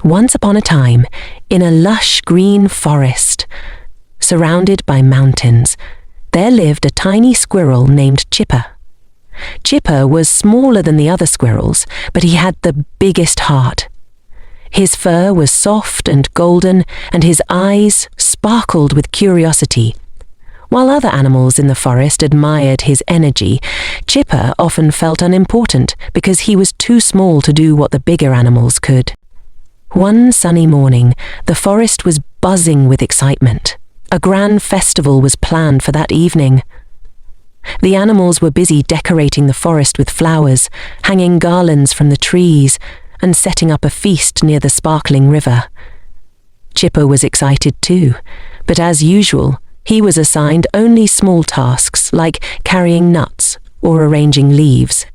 Once upon a time, in a lush green forest, surrounded by mountains, there lived a tiny squirrel named Chipper. Chipper was smaller than the other squirrels, but he had the biggest heart. His fur was soft and golden, and his eyes sparkled with curiosity. While other animals in the forest admired his energy, Chipper often felt unimportant because he was too small to do what the bigger animals could. One sunny morning, the forest was buzzing with excitement. A grand festival was planned for that evening. The animals were busy decorating the forest with flowers, hanging garlands from the trees, and setting up a feast near the sparkling river. Chipper was excited too, but as usual, he was assigned only small tasks like carrying nuts or arranging leaves.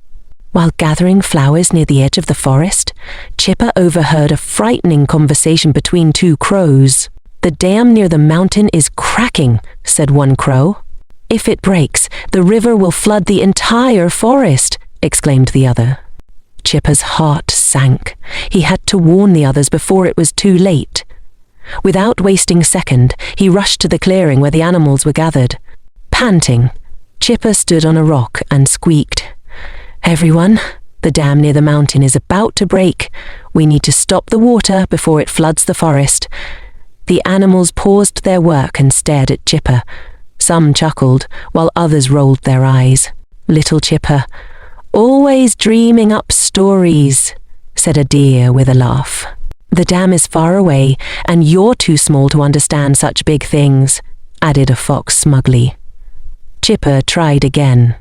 While gathering flowers near the edge of the forest, Chipper overheard a frightening conversation between two crows. "The dam near the mountain is cracking," said one crow. "If it breaks, the river will flood the entire forest," exclaimed the other. Chipper's heart sank. He had to warn the others before it was too late. Without wasting a second, he rushed to the clearing where the animals were gathered. Panting, Chipper stood on a rock and squeaked, "Everyone, the dam near the mountain is about to break. We need to stop the water before it floods the forest." The animals paused their work and stared at Chipper. Some chuckled, while others rolled their eyes. "Little Chipper, always dreaming up stories," said a deer with a laugh. "The dam is far away, and you're too small to understand such big things," added a fox smugly. Chipper tried again.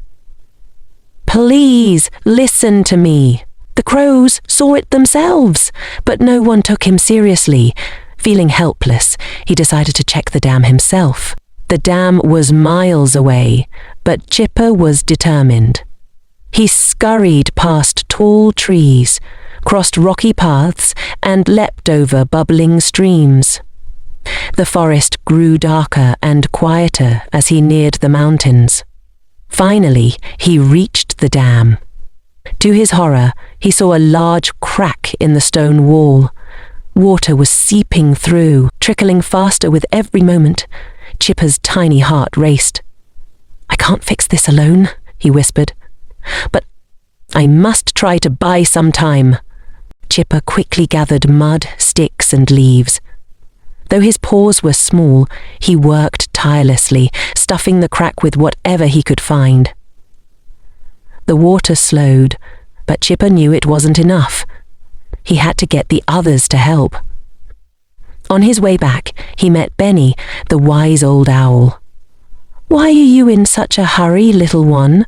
"Please, listen to me. The crows saw it themselves, but no one took him seriously." Feeling helpless, he decided to check the dam himself. The dam was miles away, but Chipper was determined. He scurried past tall trees, crossed rocky paths, and leapt over bubbling streams. The forest grew darker and quieter as he neared the mountains. Finally, he reached the dam. To his horror, he saw a large crack in the stone wall. Water was seeping through, trickling faster with every moment. Chipper's tiny heart raced. "I can't fix this alone," he whispered. "But I must try to buy some time." Chipper quickly gathered mud, sticks, and leaves. Though his paws were small, he worked tirelessly, stuffing the crack with whatever he could find. The water slowed, but Chipper knew it wasn't enough. He had to get the others to help. On his way back, he met Benny, the wise old owl. "Why are you in such a hurry, little one?"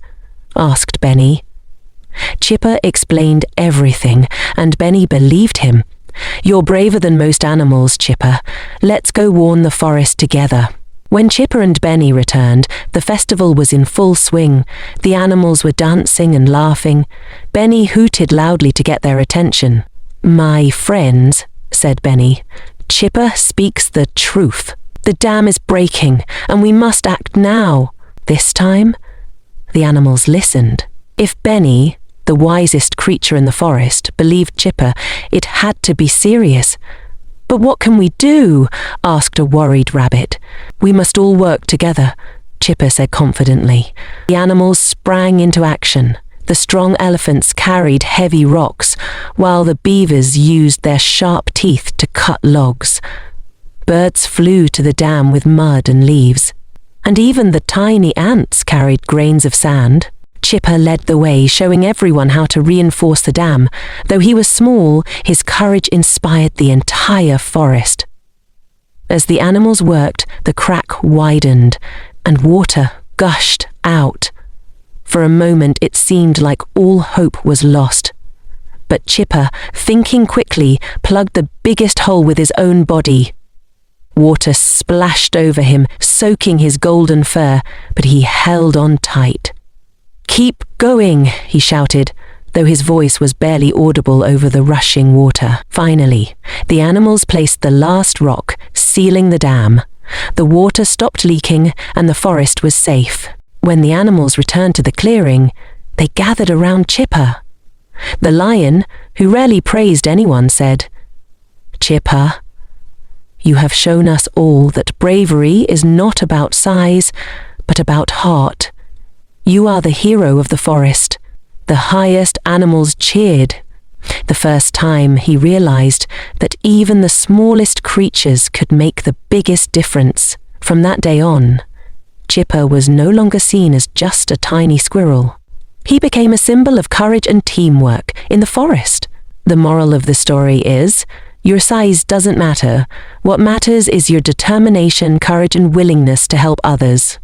asked Benny. Chipper explained everything, and Benny believed him. "You're braver than most animals, Chipper. Let's go warn the forest together." When Chipper and Benny returned, the festival was in full swing. The animals were dancing and laughing. Benny hooted loudly to get their attention. "My friends," said Benny, "Chipper speaks the truth. The dam is breaking, and we must act now." This time, the animals listened. If Benny, the wisest creature in the forest, believed Chipper, it had to be serious. "But what can we do?" asked a worried rabbit. "We must all work together," Chipper said confidently. The animals sprang into action. The strong elephants carried heavy rocks, while the beavers used their sharp teeth to cut logs. Birds flew to the dam with mud and leaves, and even the tiny ants carried grains of sand. Chipper led the way, showing everyone how to reinforce the dam. Though he was small, his courage inspired the entire forest. As the animals worked, the crack widened, and water gushed out. For a moment it seemed like all hope was lost. But Chipper, thinking quickly, plugged the biggest hole with his own body. Water splashed over him, soaking his golden fur, but he held on tight. "Keep going," he shouted, though his voice was barely audible over the rushing water. Finally, the animals placed the last rock, sealing the dam. The water stopped leaking, and the forest was safe. When the animals returned to the clearing, they gathered around Chipper. The lion, who rarely praised anyone, said, Chipper. You have shown us all that bravery is not about size, but about heart. You are the hero of the forest. The highest animals cheered. The first time he realized that even the smallest creatures could make the biggest difference. From that day on, Chipper was no longer seen as just a tiny squirrel. He became a symbol of courage and teamwork in the forest. The moral of the story is, your size doesn't matter. What matters is your determination, courage, and willingness to help others.